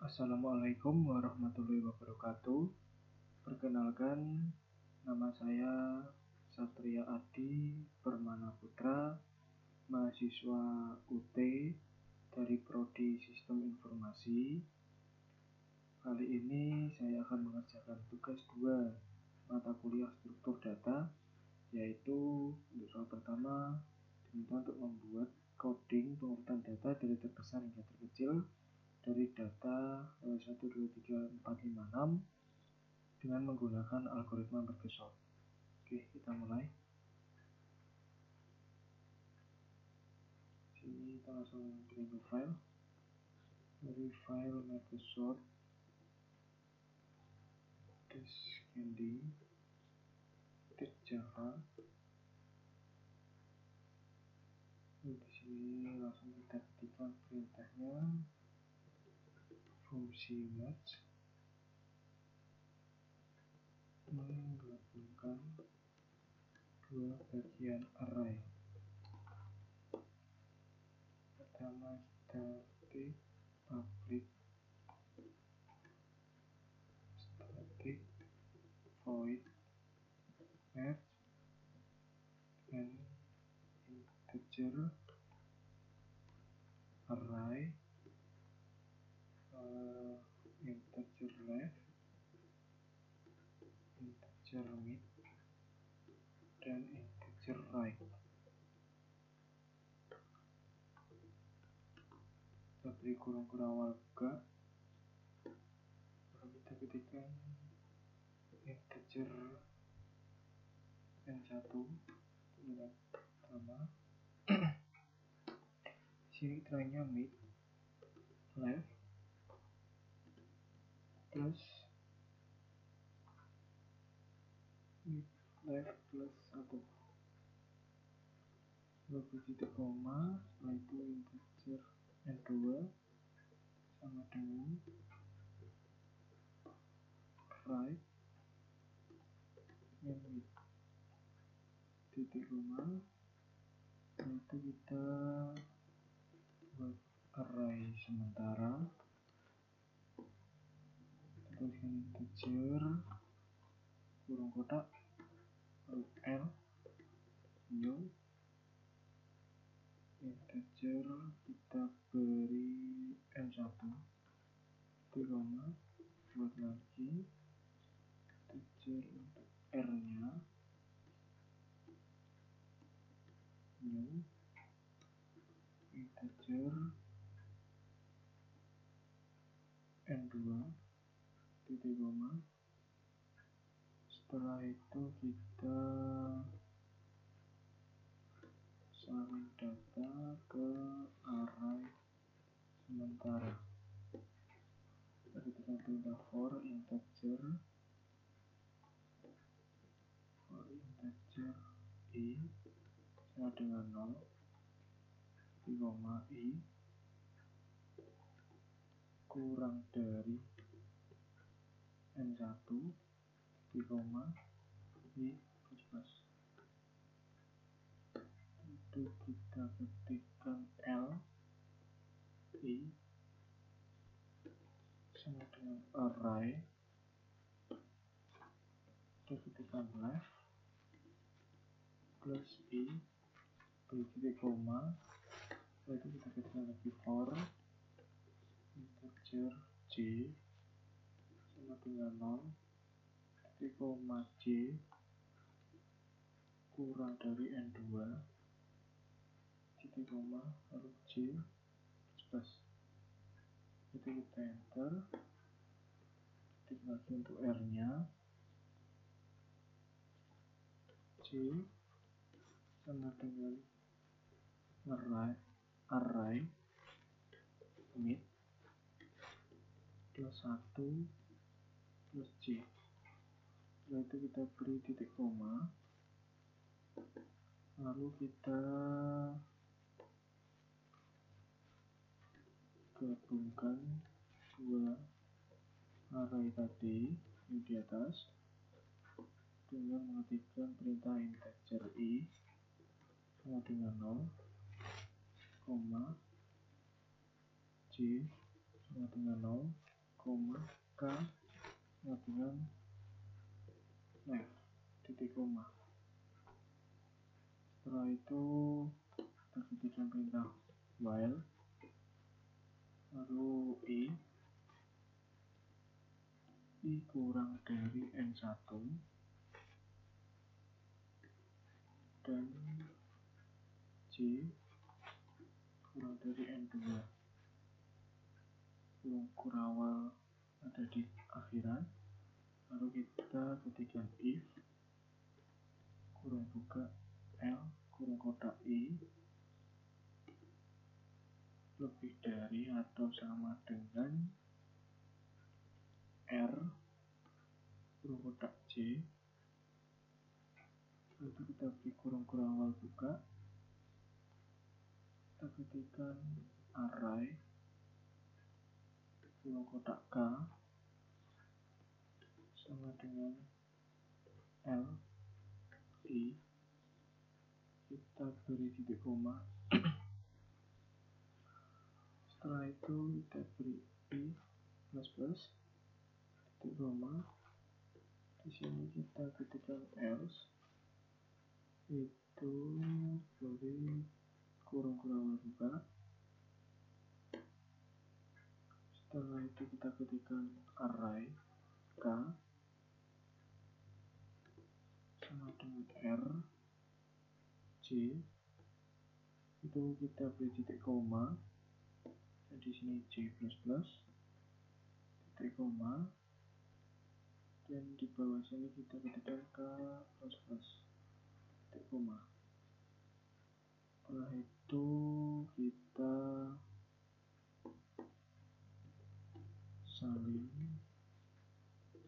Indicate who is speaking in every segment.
Speaker 1: Assalamualaikum warahmatullahi wabarakatuh. Perkenalkan, nama saya Satria Adi Permana Putra, mahasiswa UT dari Prodi Sistem Informasi. Kali ini saya akan mengerjakan tugas 2 mata kuliah struktur data, yaitu untuk soal pertama diminta untuk membuat coding pengurutan data dari terbesar hingga terkecil dari data 1, 2, 3, 4, 5, 6 dengan menggunakan algoritma Microsoft. Oke, kita mulai. Sini kita langsung klik ke file. Dari file Microsoft Candy Java. Di sini langsung kita ketikkan perintahnya, fungsi match menggabungkan dua bagian array. Pertama kita ketik public static void match and integer array, integer left, integer mid, dan integer right. Kita beri kurung-kurung awal juga, lalu kita ketikkan integer n1 nilai pertama. Sini nilainya mid left plus mid left plus 1, lalu titik koma, setelah itu integer n2 sama dengan right and mid, titik koma. Setelah itu kita buat array sementara, tuliskan integer kurung kotak lalu L new integer, kita beri n1 titik koma, buat lagi integer untuk r nya new integer n2 titik koma. Setelah itu kita salin data ke array sementara. Jadi kita perintah for integer i sama dengan 0 titik koma i kurang dari n1 titik koma i plus. Itu kita ketikkan L i sama dengan array, kita ketikkan left plus i beri titik koma. Setelah itu kita ketikkan lagi for integer j sama dengan 0 titik koma j kurang dari n2 titik koma lalu j plus. Itu kita enter, ketik lagi untuk r nya j sama dengan array mid plus 1 plus j. Setelah itu kita beri titik koma, lalu kita gabungkan dua array tadi yang di atas dengan mengetikkan perintah integer i sama dengan 0, j sama dengan 0, koma K sama dengan left titik koma. Setelah itu kita ketikkan perintah while, lalu I kurang dari N1 dan J kurang dari N2. Kurung kurawal ada di akhiran, lalu kita ketikkan if kurung buka L kurung kotak I lebih dari atau sama dengan R kurung kotak J, lalu kita beri kurung kurawal buka, kita ketikkan array kurung kotak K sama dengan L I, kita beri titik koma. Setelah itu kita beri I plus plus titik koma. Di sini kita ketikkan else, itu beri kurung kurawal buka. Setelah itu kita ketikkan array K sama dengan R J, itu kita beri titik koma. Dan di sini J plus plus titik koma, dan di bawah sini kita ketikkan K plus plus titik koma. Setelah itu kita salin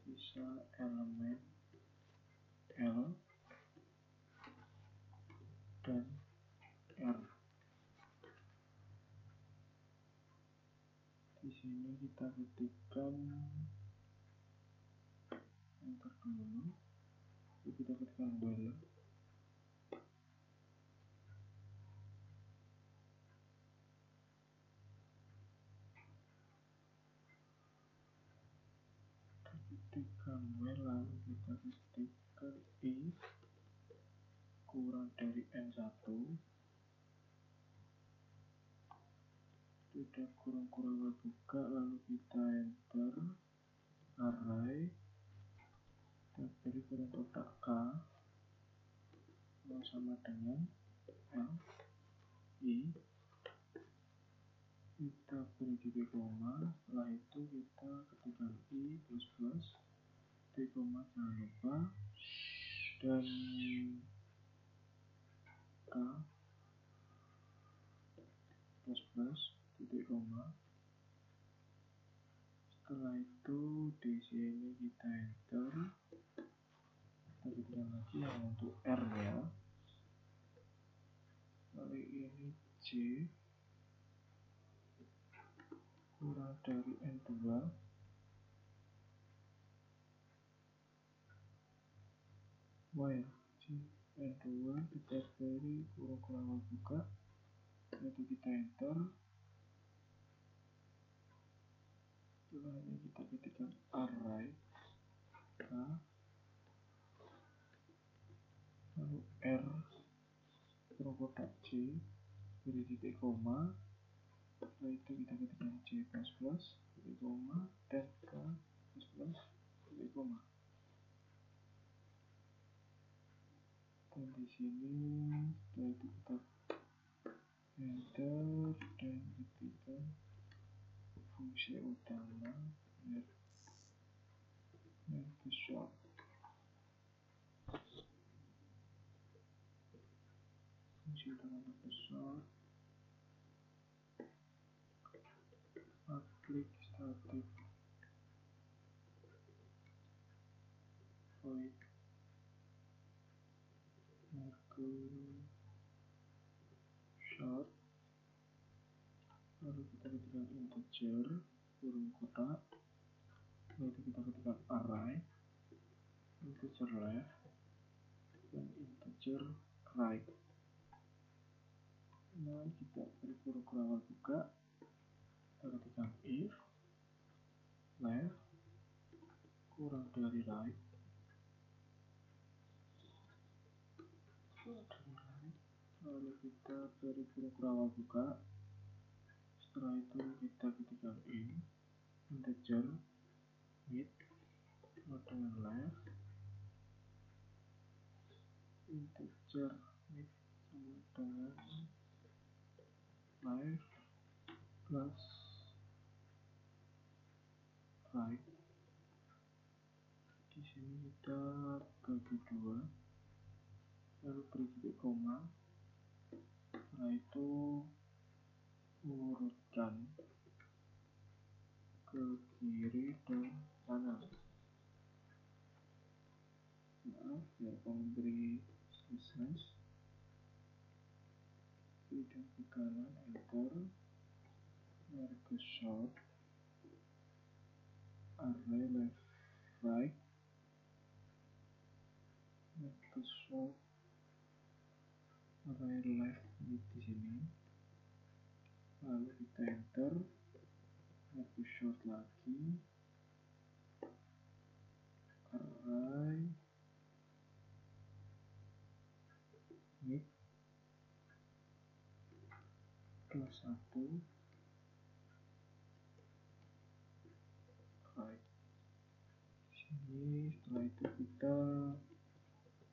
Speaker 1: sisa elemen L dan R. Di sini kita ketikkan enter dulu, lalu kita ketikkan while, lalu kita ketikkan I kurang dari N1, kita kurung kurawal buka, lalu kita enter array, kita beri kurung kotak K sama dengan L I, kita beri titik koma. Setelah itu kita ketikkan I plus plus titik koma, jangan lupa, dan K plus plus titik koma. Setelah itu di sini kita enter, kita ketikkan lagi yang untuk R nya, lalu ini J kurang dari N2, while J N2 kita beri kurung kurawal buka, lalu kita enter. Setelah ini kita ketikkan array K lalu R kurung kotak J beri titik koma. Setelah itu kita ketikkan J plus plus titik koma dan K plus plus titik koma. Dan di sini setelah itu kita enter dan ketikkan fungsi utama short. Fungsi utama short public static void short, lalu kita ketikkan integer kurung kotak, lalu kita ketikkan array integer left dan integer right. Nah, kita beri kurung kurawal buka, kita ketikkan if left kurang dari right, lalu kita beri kurung awal buka. Setelah itu kita ketikkan integer mid sama dengan left, integer mid sama dengan left plus right. Di sini kita bagi dua, lalu beri titik koma. Setelah itu urutkan ke kiri dan kanan. Maaf ya, kamu beri slash kiri dan ke kanan, enter, ke short array left right, ke short array left mid di sini, lalu kita enter, ke short lagi array mid plus 1 right. Di sini setelah itu kita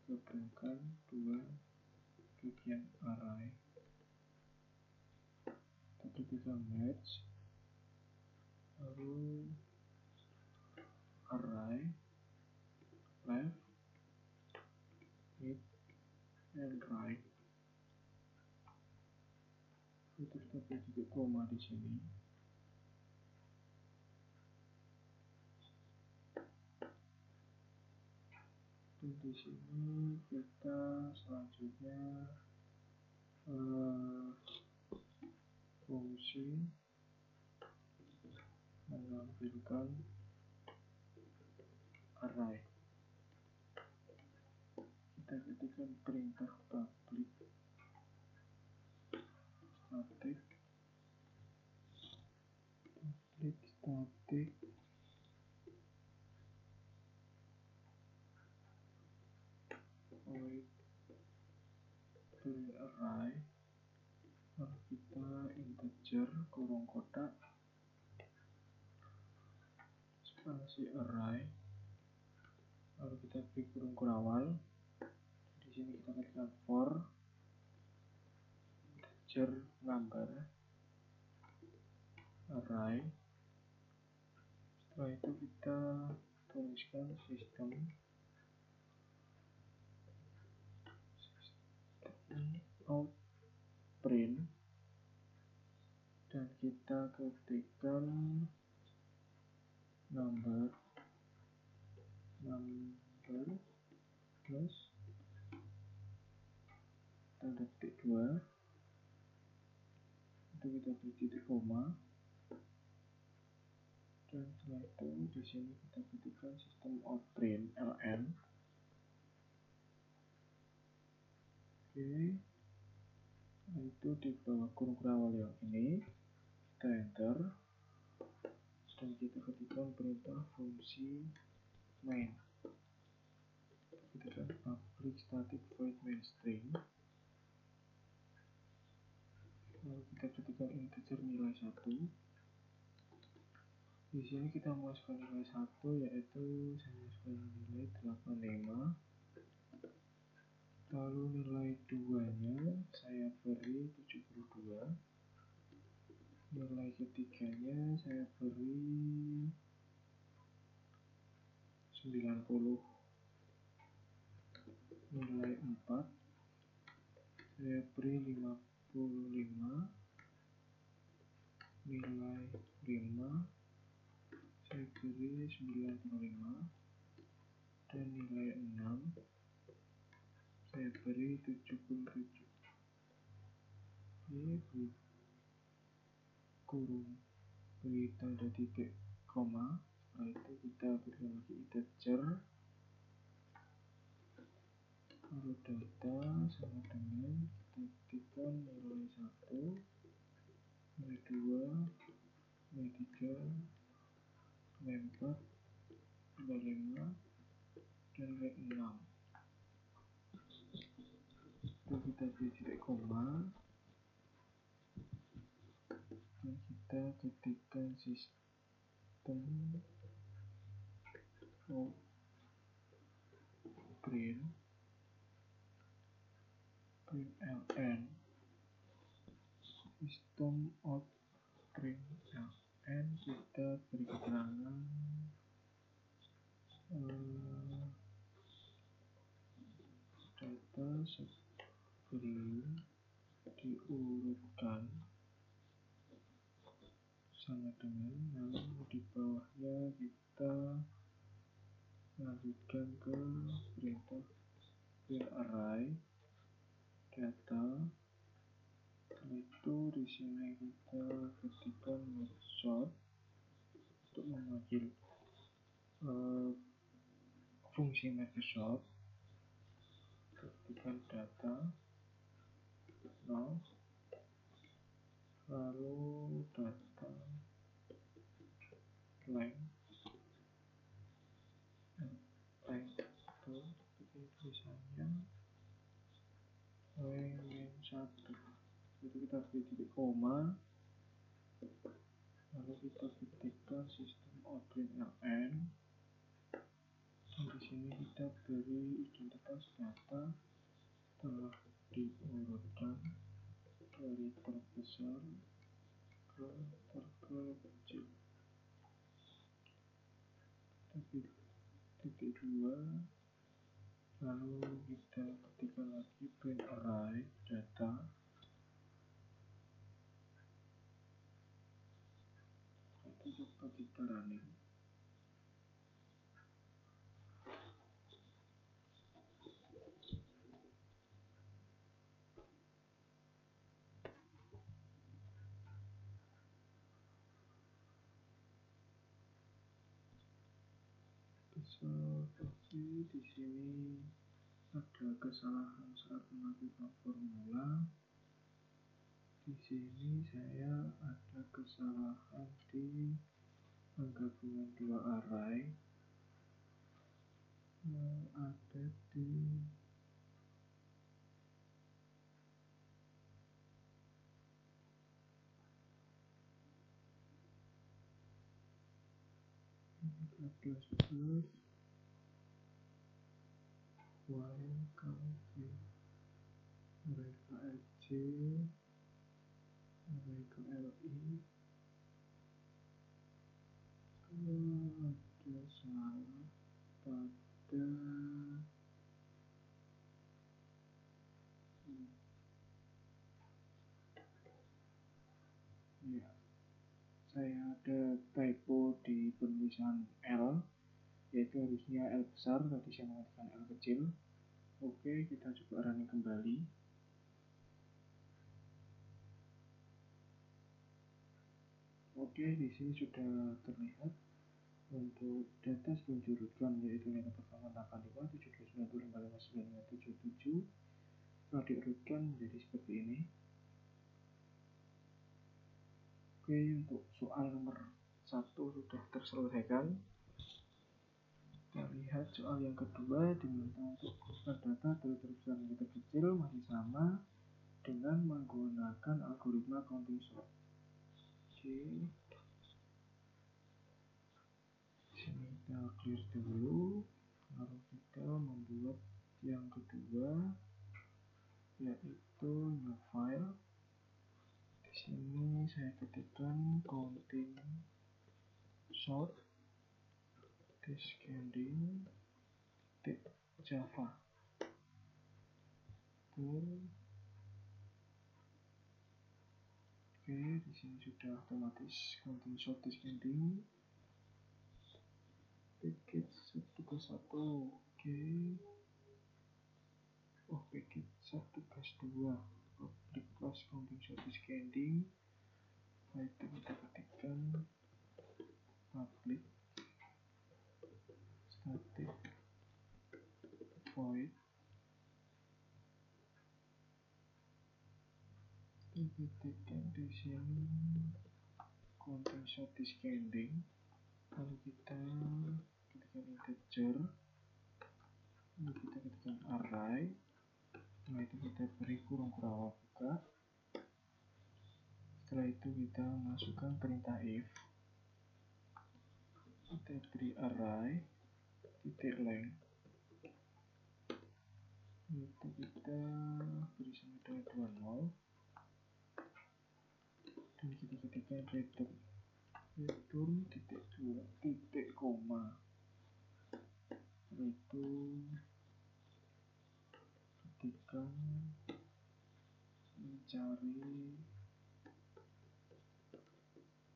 Speaker 1: gabungkan dua bagian array, tapi kita match, lalu array left mid and right. Itu kita beri titik koma di sini. Dan di sini kita selanjutnya fungsi menampilkan array. Kita ketikkan perintah public static void array, lalu kita integer kurung kotak spasi array, lalu kita beri kurung awal. Di sini kita ketikkan for integer number array. Setelah itu kita tuliskan sistem out print, dan kita ketikkan number plus tanda petik 2, itu kita beri titik koma, dan setelah itu di sini kita ketikkan sistem out print ln. Oke, itu di bawah kurung awal yang ini kita enter, dan kita ketikkan perintah fungsi main, ketikkan public static void main string, lalu kita ketikkan integer nilai 1. Di sini kita masukkan nilai 1, yaitu saya masukkan nilai 85, lalu nilai 2 nya saya beri 72, nilai ketiganya saya beri 90, nilai 4 saya beri 55, nilai 5 saya beri 95, dan nilai 6 saya beri 77. Ini kurung beri tanda titik koma. Setelah itu kita berikan lagi integer, lalu data sama dengan kita ketikkan nilai 1, nilai 2, nilai 3, lempar, lima, dan 6. Lalu kita beri titik koma, dan kita ketikkan sistem print ln, sistem print ln, kita beri keterangan data sebelum diurutkan sama dengan, lalu di bawahnya kita lanjutkan ke perintah print array data. Setelah itu di sini kita ketikkan method untuk memanggil fungsi Microsoft, ketikkan data 0, lalu data length itu tulisannya length 1. Jadi kita beri titik koma, lalu kita ketikkan sistem print ln, dan di sini kita beri identitas data telah diurutkan dari terbesar ke terkecil. Titik 2, lalu kita ketikkan lagi print array data. Itu coba kita running. Oke, di sini ada kesalahan saat melakukan formula. Di sini saya ada kesalahan di penggabungan dua array, ada di while counting array KLJ, array KLI, ada salah pada ya, saya ada typo di penulisan L, yaitu harusnya L besar, tadi saya mengatakan L kecil. Oke, kita coba running kembali. Oke, di sini sudah terlihat untuk data sebelum diurutkan, yaitu nilai pertama 85, 72, 90, 55, 97. Setelah diurutkan menjadi seperti ini. Oke, untuk soal nomor 1 sudah terselesaikan. Kita lihat soal yang kedua, diminta untuk urutkan data dari terbesar menjadi terkecil, masih sama dengan menggunakan algoritma counting sort. Oke, sini kita clear dulu, lalu kita membuat yang kedua, yaitu new file. Di sini saya ketikkan counting sort descending Java. Oke, di sini sudah otomatis counting sort descending package 1.1. Oke. Oh, package 1.2 public class counting sort descending. Nah, itu kita ketikkan public static void, kita ketikkan di sini counting sort descending Lalu kita ketikkan integer, lalu kita ketikkan array. Setelah itu kita beri kurung kurawal buka. Setelah itu kita masukkan perintah if. Kita beri array titik length, itu kita beri sama dengan 20, dan kita ketikkan return titik 2 titik koma. Itu ketikkan mencari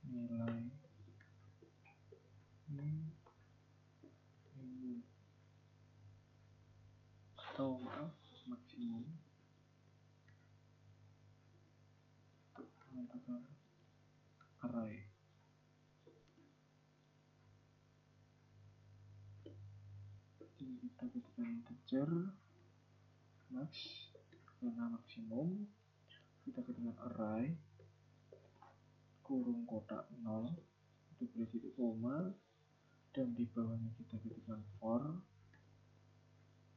Speaker 1: nilai minimum atau maksimum untuk menentukan array. Jadi kita ketikkan integer max karena maksimum, kita ketikkan array kurung kotak 0 itu beri titik koma, dan di bawahnya kita ketikkan for,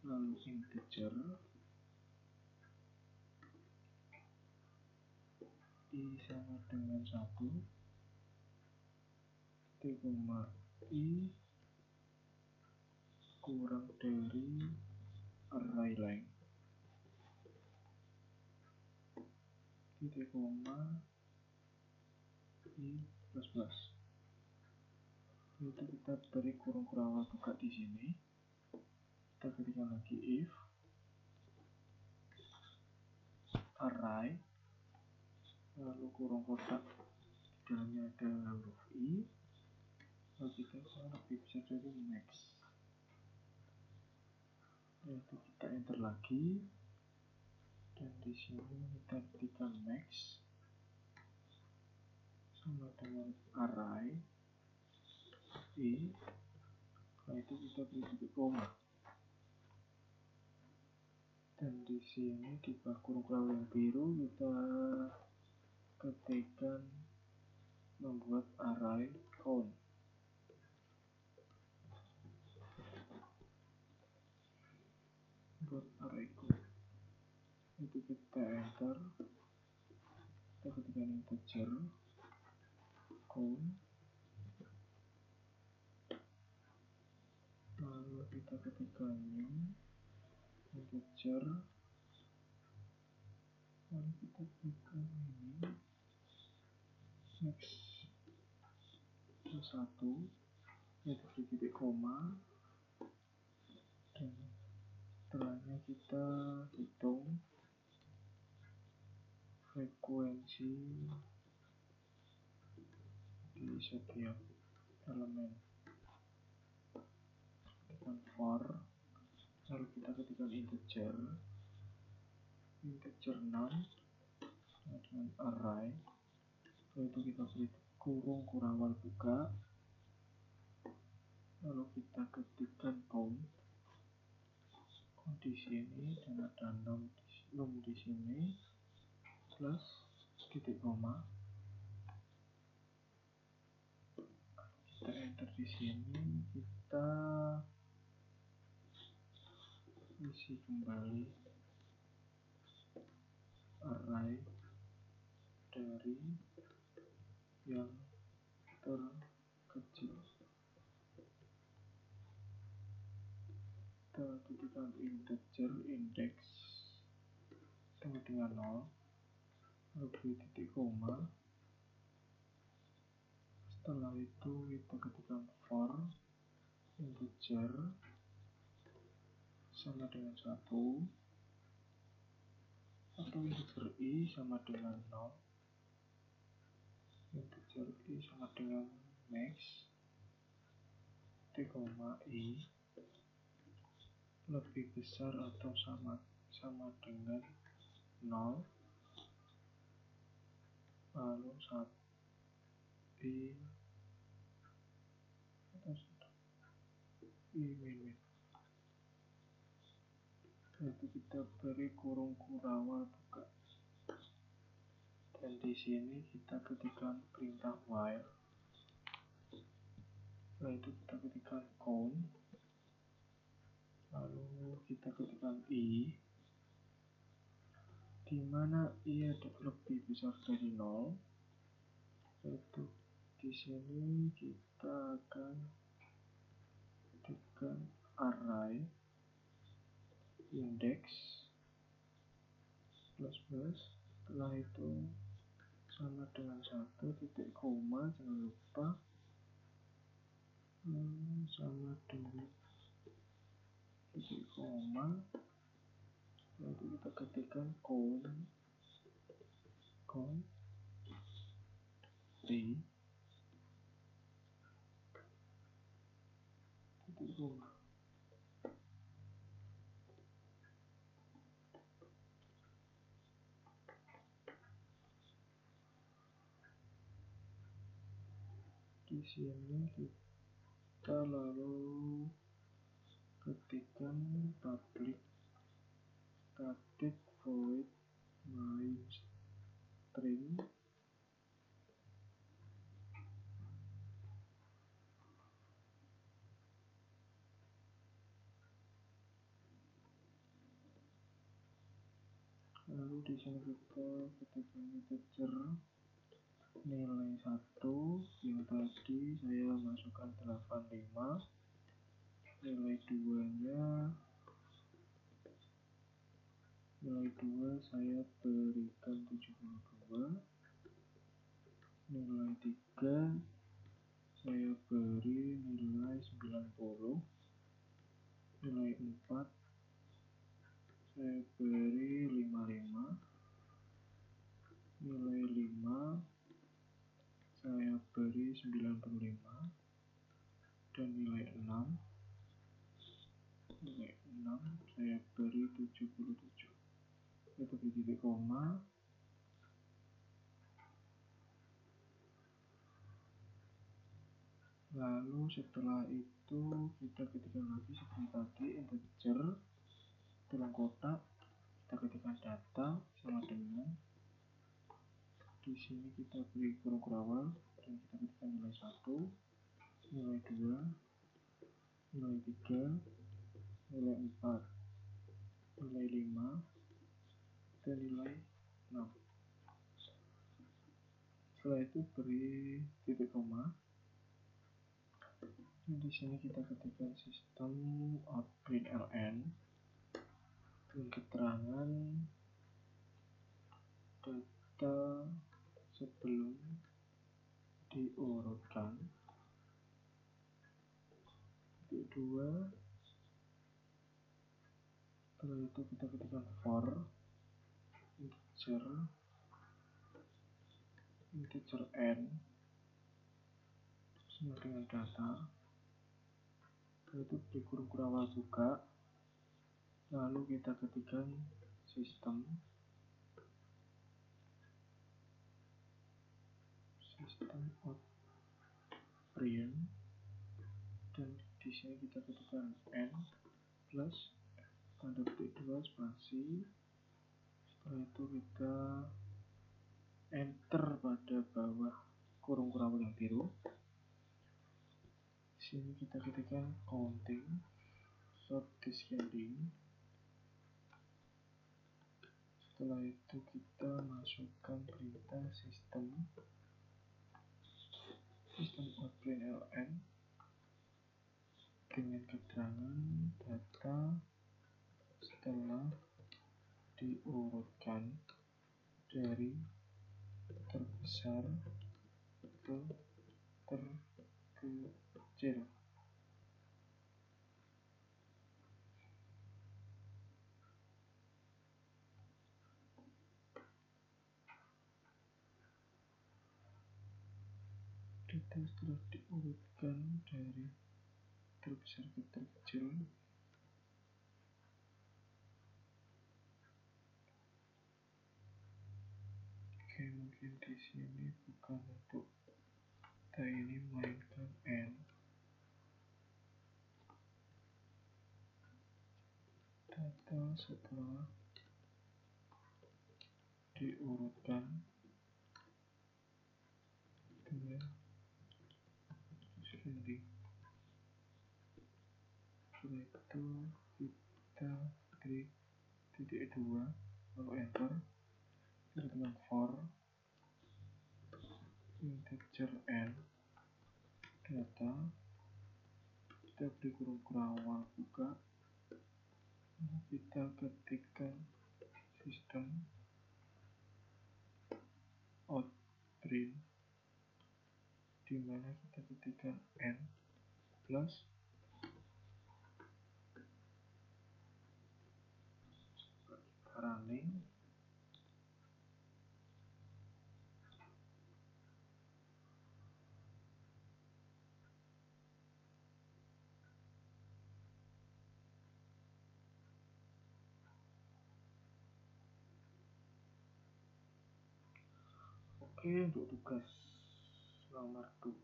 Speaker 1: lalu integer i sama dengan 1 titik koma i kurang dari array length titik koma i plus plus. Itu kita beri kurung kurawal buka di sini. Kita ketikkan lagi if array, lalu kurung kotak di dalamnya ada huruf i, lalu kita lebih besar dari max. Itu kita enter lagi, dan di sini kita ketikkan max sama dengan array i. Setelah itu kita beri titik koma, dan di sini di bawah kurung kurawal yang biru kita ketikkan membuat array count. Buat array count itu kita enter, kita ketikkan integer count, lalu kita ketikkan new integer, lalu kita ketikkan ini max plus 1, yaitu di titik koma, dan setelahnya kita hitung frekuensi di setiap elemen. Ketikkan for, lalu kita ketikkan integer 6 dengan array, lalu itu kita beri kurung kurawal buka, lalu kita ketikkan count di sini, dan ada num di sini plus titik koma. Kita enter di sini, kita isi kembali array dari yang terkecil. Kita ketikkan integer index sama dengan 0, lalu beri titik koma. Setelah itu kita ketikkan for integer sama dengan 1 atau integer i sama dengan 0, integer i sama dengan max titik koma i lebih besar atau sama dengan 0, lalu 1 i atau i min. Itu kita beri kurung kurawal buka, dan di sini kita ketikkan perintah while. Setelah itu kita ketikkan count, lalu kita ketikkan i, di mana i lebih besar dari 0. Yaitu di sini kita akan ketikkan array index plus plus, setelah itu sama dengan 1 titik koma, jangan lupa, sama dengan titik koma. Lalu kita ketikkan count t titik koma. Di sini kita lalu ketikkan public static void main string, lalu di sini kita ketikkan integer nilai 1 yang tadi saya masukkan 85, nilai 2 saya berikan 72, nilai 3 saya beri nilai 90, nilai 4 saya beri 55, nilai 5 saya beri 95, dan nilai 6 saya beri 77. Itu di titik koma. Lalu setelah itu kita ketikkan lagi seperti tadi, integer dalam kotak, kita ketikkan data sama dengan, di sini kita beri kurung awal dan kita ketikkan nilai 1, nilai 2, nilai 3, nilai 4, nilai 5, dan nilai 6. Setelah itu beri titik koma. Di sini kita ketikkan sistem out println dengan keterangan data sebelum diurutkan. Titik 2, setelah itu kita ketikkan for integer n sama dengan data. Setelah itu beri kurung awal juga, lalu kita ketikkan sistem out print, dan di sini kita ketikkan n plus tanda petik 2 spasi. Setelah itu kita enter pada bawah kurung awal yang biru. Di sini kita ketikkan counting short descending. Setelah itu kita masukkan perintah sistem out println dengan keterangan data setelah diurutkan dari terbesar ke terkecil. Data setelah diurutkan dari terbesar ke terkecil. Oke, mungkin di sini bukan untuk data ini melainkan n. Data setelah diurutkan dengan descending. titik 2 lalu enter, kemudian for integer n data, kita beri kurung awal buka, kita ketikkan sistem out print, dimana kita ketikkan n plus running Oke, untuk tugas nomor 2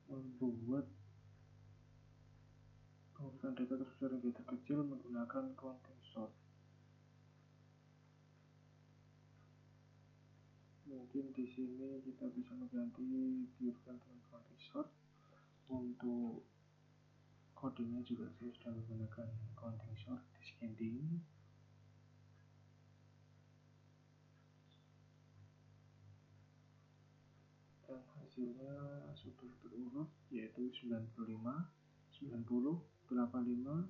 Speaker 1: membuat pengurusan data terbesar hingga terkecil menggunakan counting sort. Mungkin di sini kita bisa mengganti biarkan dengan counting sort. Untuk kodenya juga saya sudah menggunakan counting sort descending. Dan hasilnya sudah terurut, yaitu 95, 90, 85,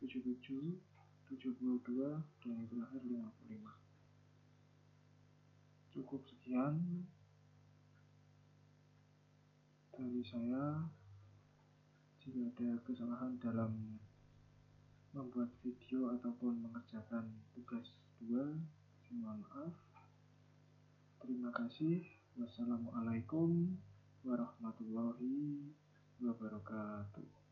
Speaker 1: 77, 72, dan yang terakhir 55. Cukup sekian dari saya. Jika ada kesalahan dalam membuat video ataupun mengerjakan tugas 2, saya mohon maaf. Terima kasih. Wassalamualaikum warahmatullahi wabarakatuh.